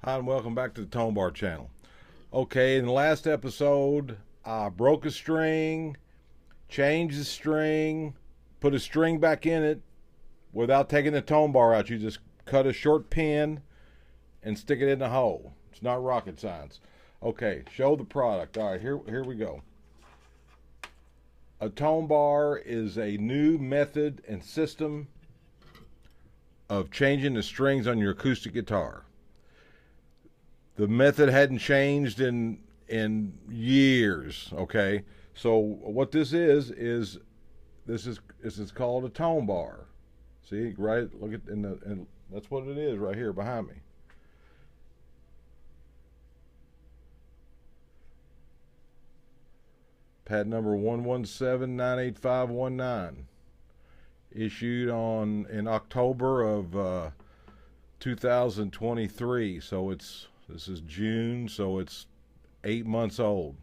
Hi, and welcome back to the ToneBar channel. Okay, in the last episode, I broke a string, changed the string, put a string back in it without taking the ToneBar out. You just cut a short pin and stick it in the hole. It's not rocket science. Okay, show the product. All right, here we go. A ToneBar is a new method and system of changing the strings on your acoustic guitar. The method hadn't changed in years. Okay, so what this is called a ToneBar. See, right? Look at and that's what it is right here behind me. Pad number 117-98519. Issued in October of 2023. So this is June, so it's 8 months old.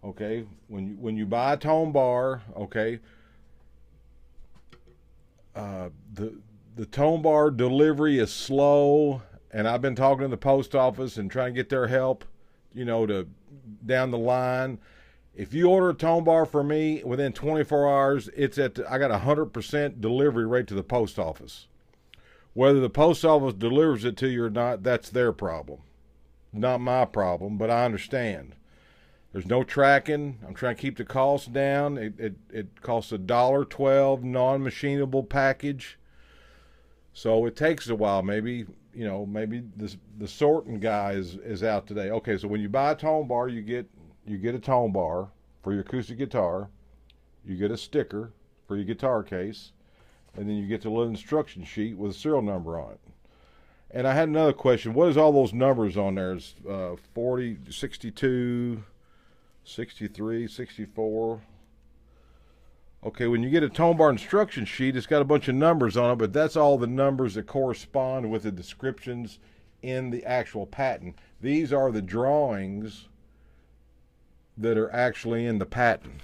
Okay, when you buy a ToneBar, okay, the ToneBar delivery is slow, and I've been talking to the post office and trying to get their help, to down the line. If you order a ToneBar for me within 24 hours, I got 100% delivery rate to the post office. Whether the post office delivers it to you or not, that's their problem. Not my problem, but I understand. There's no tracking. I'm trying to keep the costs down. It costs $1.12 non-machinable package. So it takes a while. Maybe the sorting guy is out today. Okay, so when you buy a ToneBar, you get a ToneBar for your acoustic guitar. You get a sticker for your guitar case. And then you get the little instruction sheet with a serial number on it. And I had another question. What is all those numbers on there? It's 40, 62, 63, 64. Okay, when you get a ToneBar instruction sheet, it's got a bunch of numbers on it, but that's all the numbers that correspond with the descriptions in the actual patent. These are the drawings that are actually in the patent.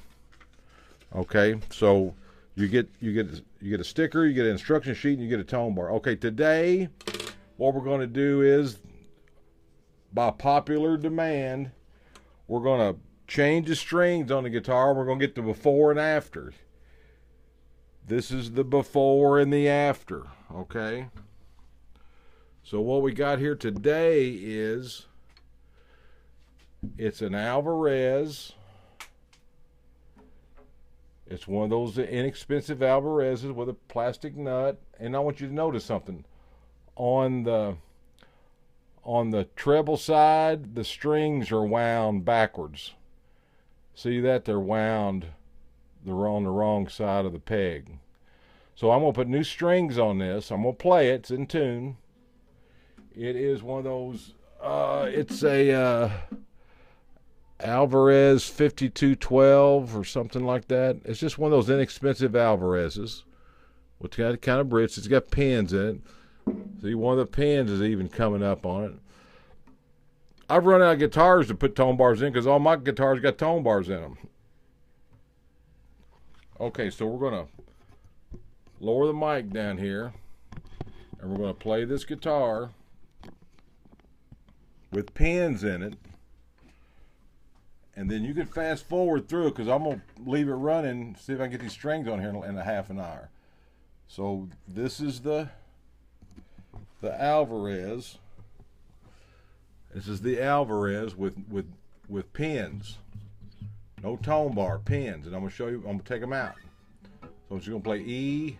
Okay, so you get a sticker, you get an instruction sheet, and you get a ToneBar. Okay, today what we're going to do is, by popular demand, we're going to change the strings on the guitar. We're going to get the before and after. This is the before and the after. Okay. So what we got here today is it's an ALVAREZ. It's one of those inexpensive ALVAREZs with a plastic nut. And I want you to notice something. On the treble side, the strings are wound backwards. See that? They're wound. They're on the wrong side of the peg. So I'm going to put new strings on this. I'm going to play it. It's in tune. It is one of those, it's a ALVAREZ 5212 or something like that. It's just one of those inexpensive ALVAREZs with got kind of bridge. It's got pins in it. See, one of the pins is even coming up on it. I've run out of guitars to put ToneBars in because all my guitars got ToneBars in them. Okay, so we're going to lower the mic down here, and we're going to play this guitar with pins in it. And then you can fast forward through it because I'm going to leave it running, see if I can get these strings on here in a half an hour. So this is the ALVAREZ. This is the ALVAREZ with pins. No ToneBar, pins. And I'm going to show you, I'm going to take them out. So I'm just going to play E.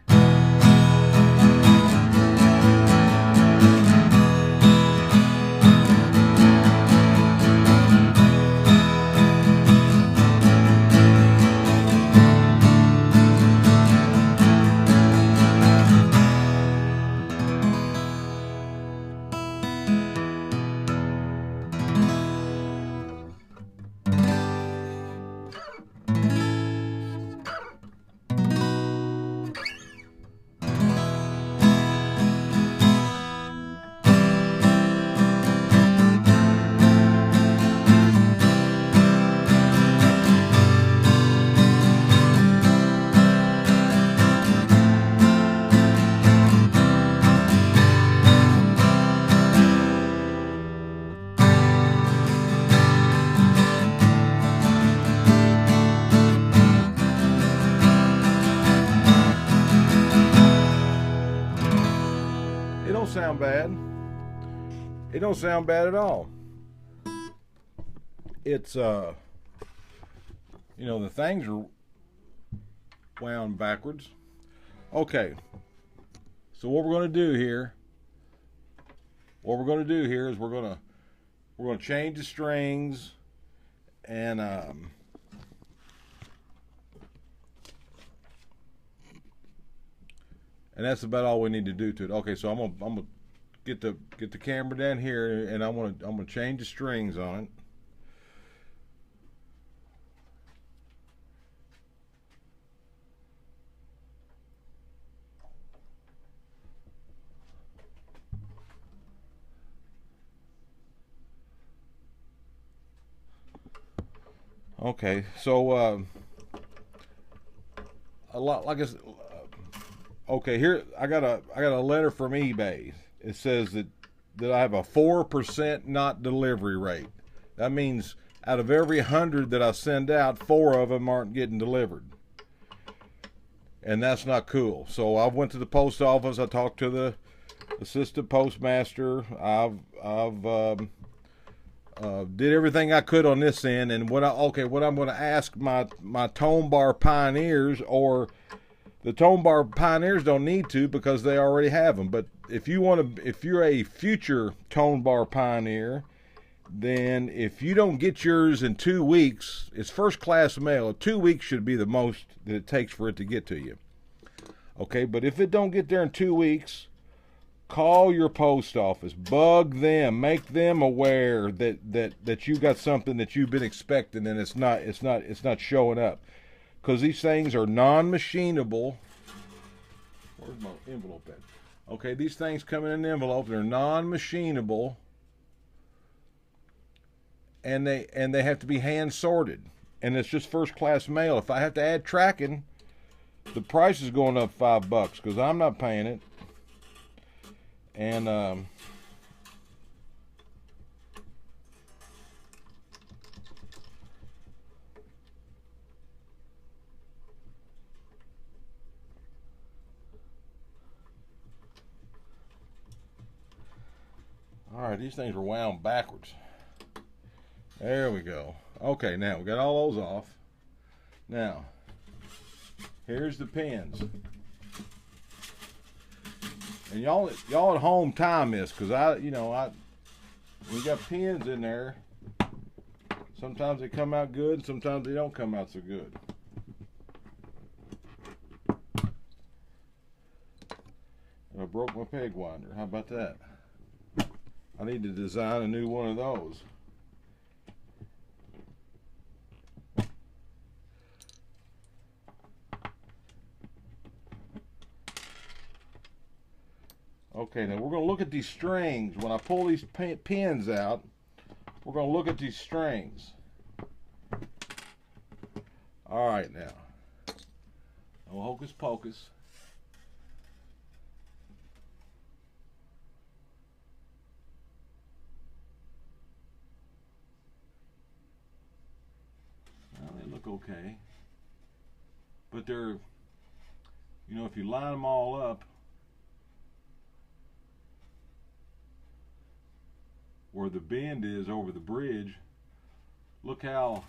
It don't sound bad. It don't sound bad at all. It's you know, the things are wound backwards. Okay. So what we're going to do here is we're going to change the strings, and that's about all we need to do to it. Okay, so I'm gonna get the camera down here, and I'm gonna change the strings on it. Okay, so a lot like I said. Okay, here I got a letter from eBay. It says that I have a 4% not delivery rate. That means out of every 100 that I send out, 4 of them aren't getting delivered, and that's not cool. So I went to the post office. I talked to the assistant postmaster. I've did everything I could on this end, and what I'm going to ask my ToneBar pioneers, or the ToneBar pioneers don't need to because they already have them. But if you're a future ToneBar pioneer, then if you don't get yours in 2 weeks, it's first class mail. 2 weeks should be the most that it takes for it to get to you. Okay, but if it don't get there in 2 weeks, call your post office, bug them, make them aware that you got something that you've been expecting and it's not showing up, because these things are non-machinable. Where's my envelope at? Okay, these things come in an envelope. They're non-machinable, and they have to be hand sorted, and it's just first class mail. If I have to add tracking, the price is going up $5 because I'm not paying it. And all right, these things are wound backwards. There we go. Okay, now we got all those off. Now, here's the pins. And y'all at home time this, because we got pins in there. Sometimes they come out good, sometimes they don't come out so good. I broke my peg winder. How about that? I need to design a new one of those. Okay, now we're going to look at these strings. When I pull these pins out, we're going to look at these strings. All right, now. No hocus pocus. Well, they look okay. But they're, if you line them all up, where the bend is over the bridge, look how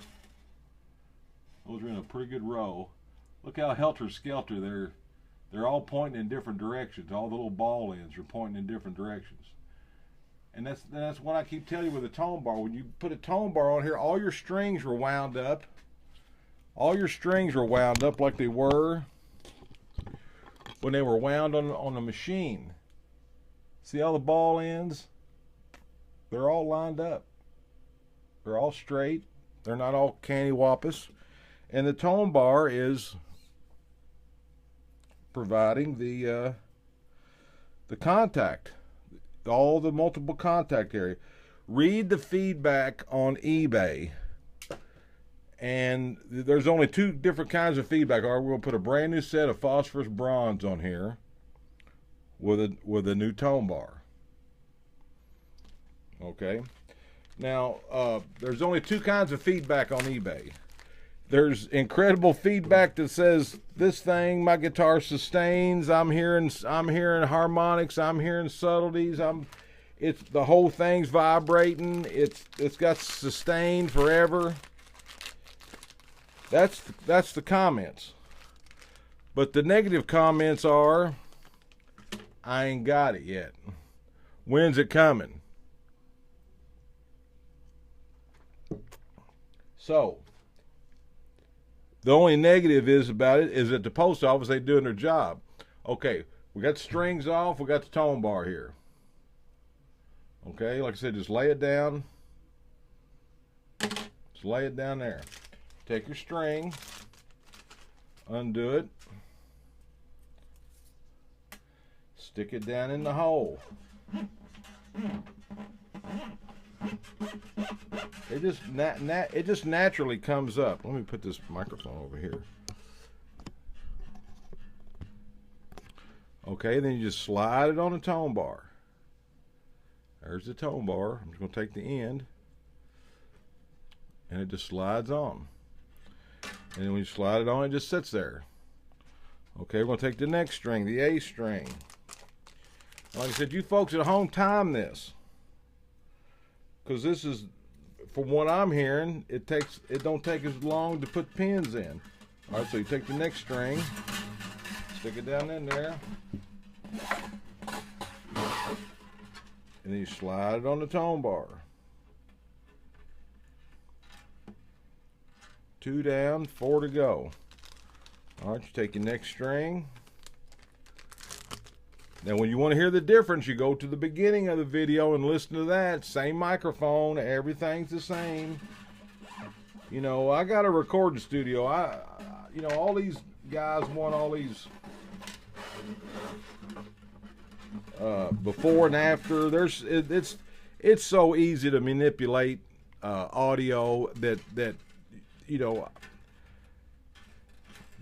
those are in a pretty good row. Look how helter-skelter they're all pointing in different directions. All the little ball ends are pointing in different directions. And that's what I keep telling you with a ToneBar. When you put a ToneBar on here, all your strings are wound up. All your strings are wound up like they were when they were wound on the machine. See all the ball ends? They're all lined up. They're all straight. They're not all candy-wampus. And the ToneBar is providing the contact, all the multiple contact area. Read the feedback on eBay. And there's only 2 different kinds of feedback. All right, we're going to put a brand new set of phosphorus bronze on here with a new ToneBar. Okay, now there's only 2 kinds of feedback on eBay. There's incredible feedback that says this thing, my guitar sustains. I'm hearing harmonics. I'm hearing subtleties. It's the whole thing's vibrating. It's got sustain forever. That's the comments. But the negative comments are, I ain't got it yet. When's it coming? So, the only negative about it is at the post office, they're doing their job. Okay, we got the strings off, we got the tone bar here. Okay, like I said, just lay it down. Just lay it down there. Take your string, undo it, stick it down in the hole. It just naturally comes up. Let me put this microphone over here. Okay, then you just slide it on the tone bar. There's the tone bar. I'm just going to take the end, and it just slides on. And then when you slide it on, it just sits there. Okay, we're going to take the next string, the A string. Like I said, you folks at home, time this, because this is, from what I'm hearing, it don't take as long to put pins in. All right, so you take the next string, stick it down in there, and then you slide it on the tone bar. 2 down, 4 to go. All right, you take your next string. Now, when you want to hear the difference, you go to the beginning of the video and listen to that. Same microphone, everything's the same. You know, I got a recording studio. You know, all these guys want all these before and after. It's so easy to manipulate audio that you know,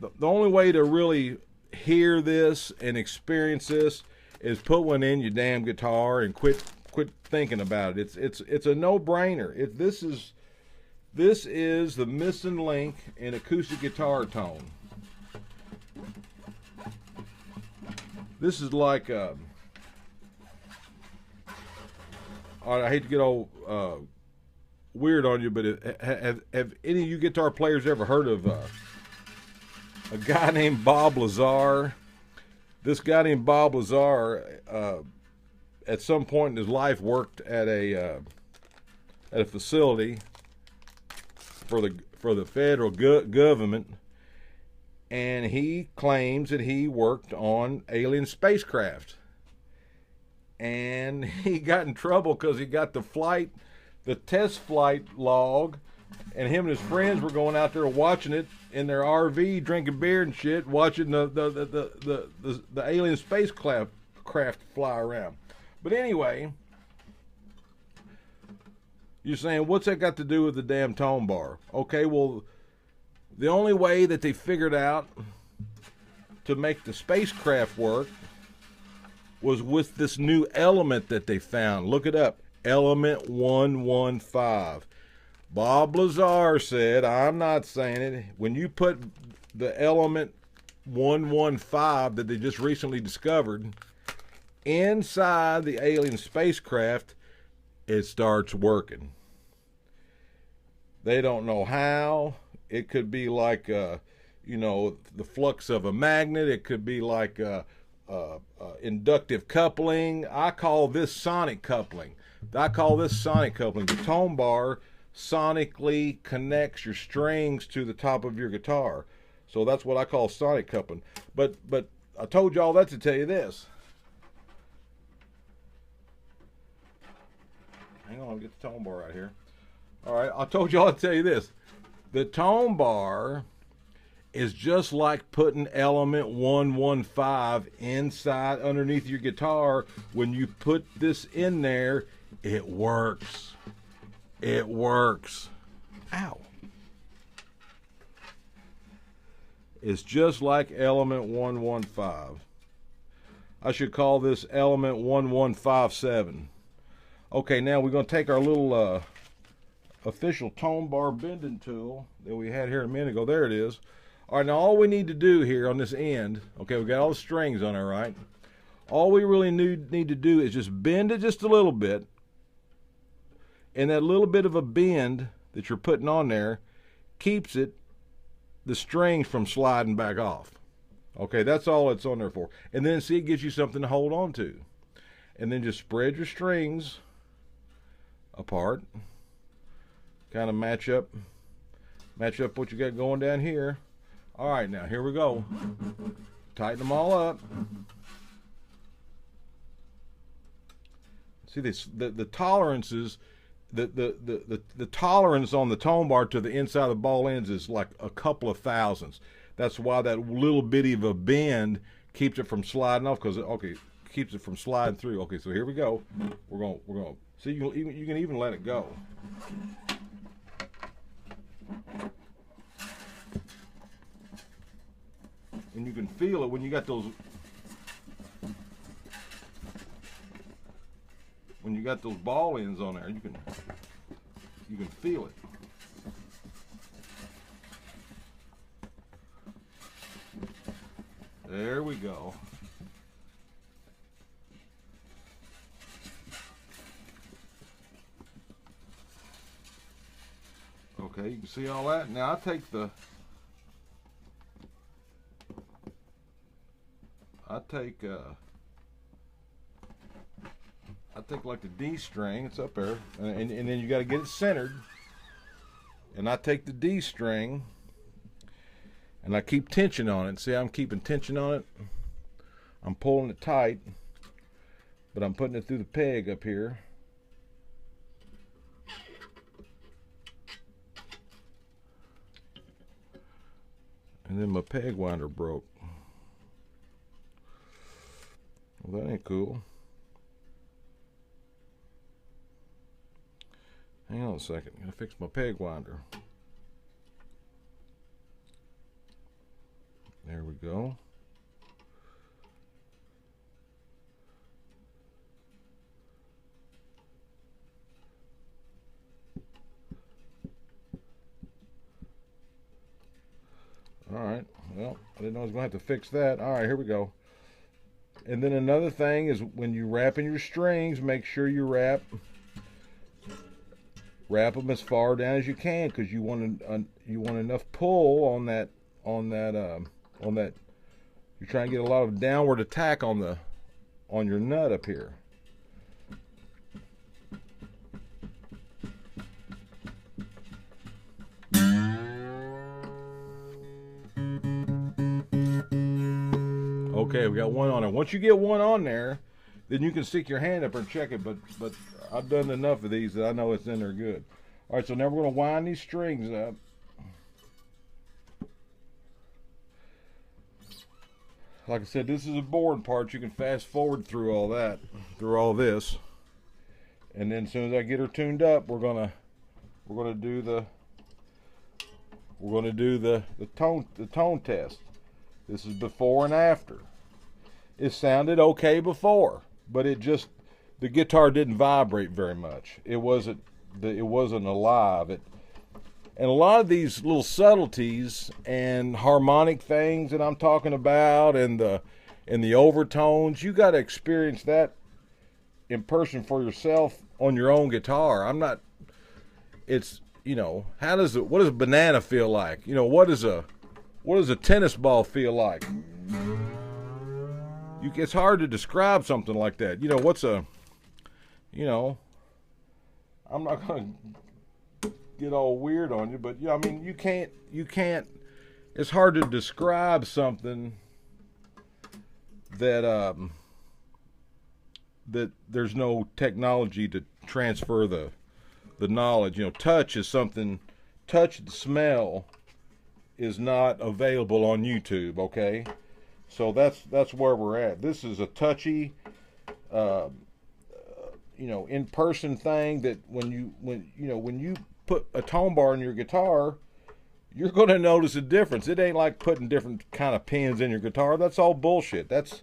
the only way to really hear this and experience this is put one in your damn guitar and quit thinking about it. It's a no-brainer. This is the missing link in acoustic guitar tone. This is like I hate to get all weird on you, but have any of you guitar players ever heard of a guy named Bob Lazar? This guy named Bob Lazar, at some point in his life, worked at a facility for the federal government, and he claims that he worked on alien spacecraft, and he got in trouble because he got the test flight log, and him and his friends were going out there watching it in their RV, drinking beer and shit, watching the alien spacecraft fly around. But anyway, you're saying, what's that got to do with the damn tone bar? Okay, well, the only way that they figured out to make the spacecraft work was with this new element that they found. Look it up. Element 115. Bob Lazar said, I'm not saying it, when you put the element 115 that they just recently discovered inside the alien spacecraft, it starts working. They don't know how. It could be like, you know, the flux of a magnet. It could be like inductive coupling. I call this sonic coupling. The tone bar sonically connects your strings to the top of your guitar. So that's what I call sonic coupling. But I told you all that to tell you this. Hang on, let me get the tone bar right here. All right, I told you all to tell you this. The tone bar is just like putting element 115 inside underneath your guitar. When you put this in there, it works. It works. Ow. It's just like element 115. I should call this element 1157. Okay, now we're going to take our little official ToneBar bending tool that we had here a minute ago. There it is. All right, now all we need to do here on this end, okay, we got all the strings on there, right? All we really need to do is just bend it just a little bit. And that little bit of a bend that you're putting on there keeps the strings from sliding back off. Okay, that's all it's on there for. And then see, it gives you something to hold on to. And then just spread your strings apart. Kind of match up what you got going down here. All right, now here we go. Tighten them all up. See this, the tolerances, the tolerance on the ToneBar to the inside of the ball ends is like a couple of thousandths. That's why that little bitty of a bend keeps it from sliding off, because keeps it from sliding through. Okay, so here we go. We're going. See, you can even let it go. And you can feel it when you got those. When you got those ball ends on there, you can feel it. There we go. Okay, you can see all that. Now I take like the D string, it's up there, and then you got to get it centered. And I take the D string and I keep tension on it. See, I'm keeping tension on it. I'm pulling it tight, but I'm putting it through the peg up here. And then my peg winder broke. Well, that ain't cool. Hang on a second, I'm gonna fix my peg winder. There we go. All right, well, I didn't know I was gonna have to fix that. All right, here we go. And then another thing is, when you're wrapping your strings, make sure you wrap them as far down as you can, because you want enough pull on that. You're trying to get a lot of downward attack on your nut up here. Okay, we got one on there. Once you get one on there, then you can stick your hand up and check it, but I've done enough of these that I know it's in there good. All right, so now we're going to wind these strings up. Like I said, this is a board part. You can fast forward through all that, through all this, and then as soon as I get her tuned up, we're gonna do the tone test. This is before and after. It sounded okay before, but the guitar didn't vibrate very much. It wasn't alive. And a lot of these little subtleties and harmonic things that I'm talking about, and the overtones, you got to experience that in person for yourself on your own guitar. What does a banana feel like? What does a tennis ball feel like? It's hard to describe something like that. I'm not going to get all weird on you, but you can't, it's hard to describe something that there's no technology to transfer the knowledge. Touch is something, touch and smell is not available on YouTube, okay? So that's where we're at. This is a touchy, in-person thing that when you put a ToneBar in your guitar, you're going to notice a difference. It ain't like putting different kind of pins in your guitar. That's all bullshit. That's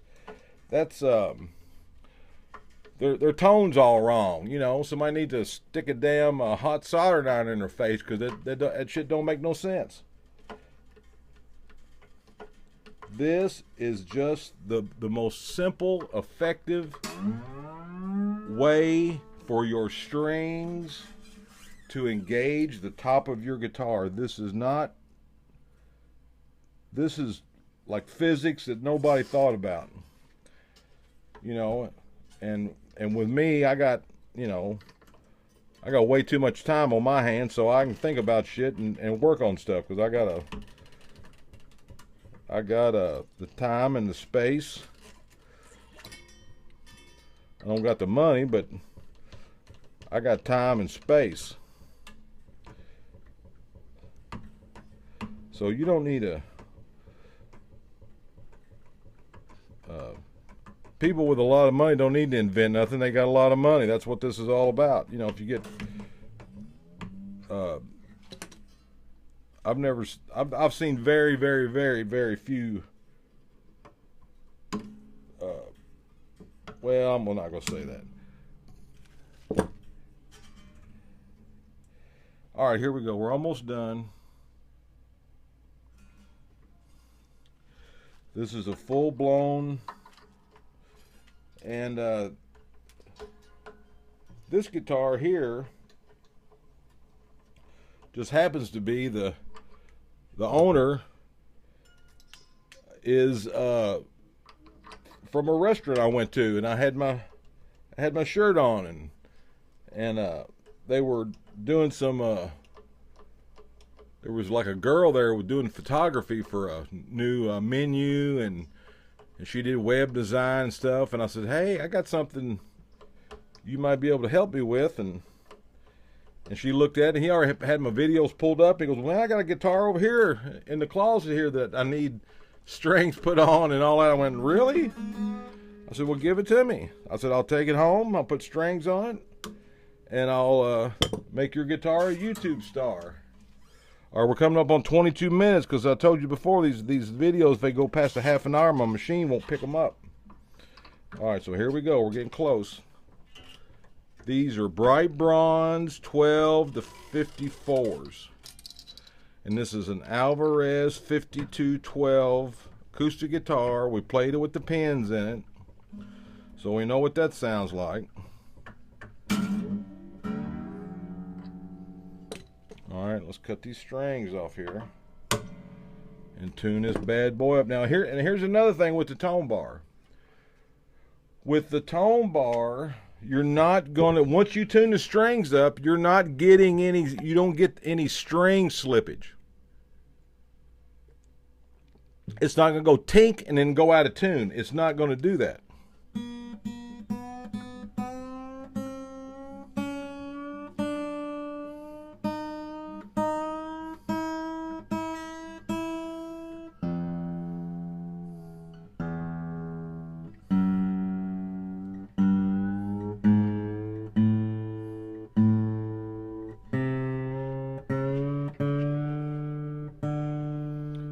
their tone's all wrong. You know, somebody needs to stick a damn hot solder iron in their face, because that shit don't make no sense. This is just the most simple, effective way for your strings to engage the top of your guitar. This is like physics that nobody thought about. You know, and with me, I got way too much time on my hands, so I can think about shit and work on stuff, because I got the time and the space. I don't got the money, but I got time and space. So you don't need people with a lot of money don't need to invent nothing. They got a lot of money. That's what this is all about. You know, if you get I've seen very, very, very, very few. Well, I'm not going to say that. All right, here we go. We're almost done. This is a full-blown, and this guitar here just happens to be the owner is from a restaurant I went to, and I had my shirt on, and they were doing some there was like a girl there doing photography for a new menu, and she did web design and stuff, and I said, hey, I got something you might be able to help me with, and she looked at it, and he already had my videos pulled up. He goes, well, I got a guitar over here in the closet here that I need strings put on and all that. I went, really? I said, well, give it to me. I said, I'll take it home, I'll put strings on it, and I'll make your guitar a YouTube star. All right, we're coming up on 22 minutes, because I told you before, these videos, if they go past a half an hour, my machine won't pick them up. All right, so here we go. We're getting close. These are bright bronze 12 to 54s. And this is an ALVAREZ 5212 acoustic guitar. We played it with the pins in it, so we know what that sounds like. All right, let's cut these strings off here and tune this bad boy up. Now here's another thing with the ToneBar. With the ToneBar, you're not gonna, once you tune the strings up, you're not getting any, you don't get any string slippage. It's not gonna go tink and then go out of tune. It's not gonna do that.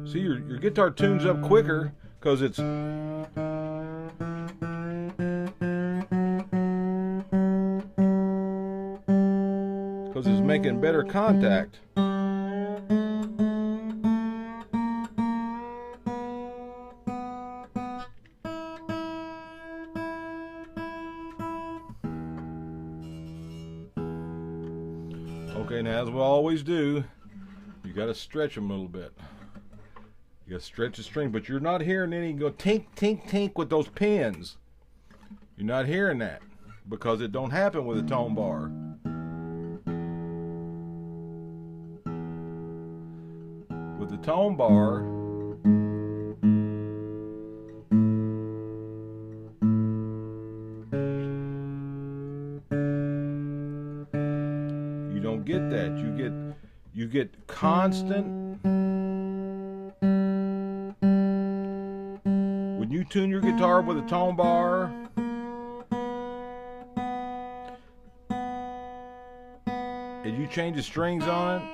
See, your guitar tunes up quicker because it's making better contact. Okay, now as we always do, you got to stretch them a little bit. You got to stretch the string, but you're not hearing any go tink, tink, tink with those pins. You're not hearing that because it don't happen with a ToneBar. With the ToneBar, you don't get that. You get constant. When you tune your guitar with a ToneBar, and you change the strings on it,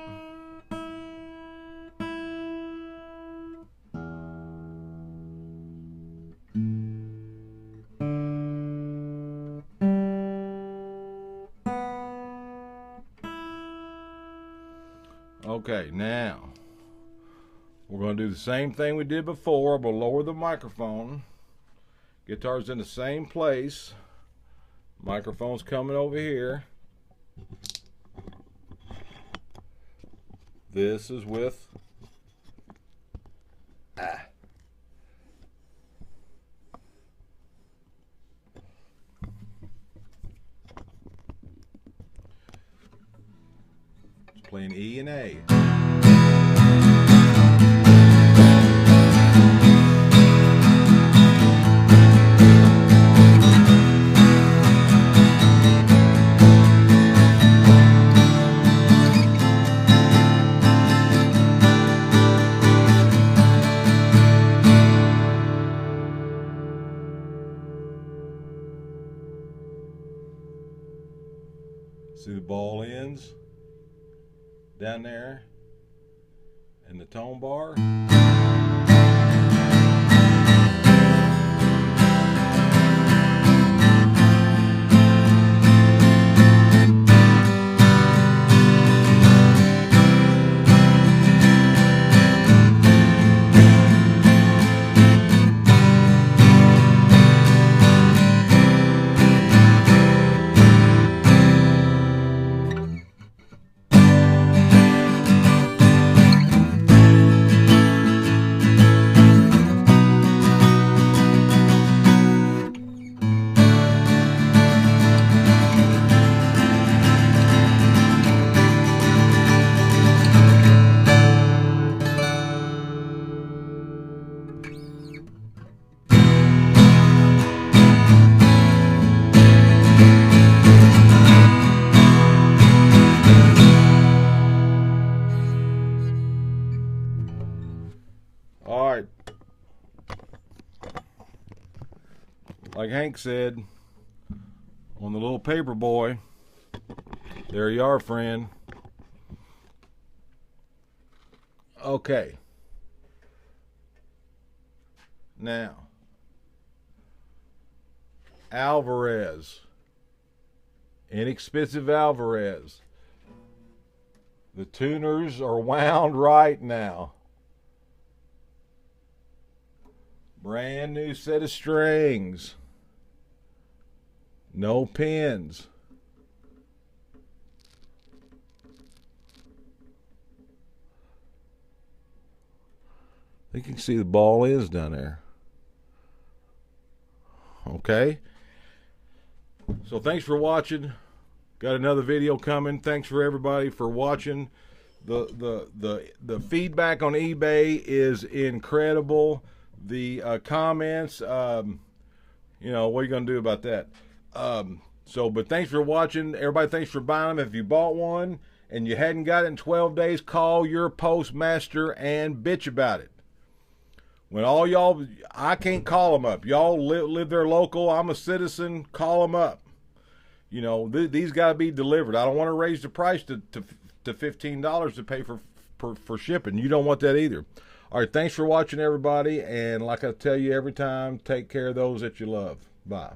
Okay, now we're going to do the same thing we did before. We'll lower the microphone. Guitar's in the same place. Microphone's coming over here. This is with it's playing E and A. See the ball ends down there and the tone bar. Alright, like Hank said on the little paper boy, there you are, friend. Okay, now ALVAREZ, inexpensive ALVAREZ. The tuners are wound right now. Brand new set of strings. No pins. I think you can see the ball is down there. Okay. So thanks for watching. Got another video coming. Thanks for everybody for watching. The feedback on eBay is incredible. The comments, you know, what are you going to do about that? But thanks for watching. Everybody, thanks for buying them. If you bought one and you hadn't got it in 12 days, call your postmaster and bitch about it. When all y'all, I can't call them up. Y'all live there local. I'm a citizen. Call them up. You know, these got to be delivered. I don't want to raise the price to $15 to pay for shipping. You don't want that either. All right, thanks for watching, everybody. And like I tell you every time, take care of those that you love. Bye.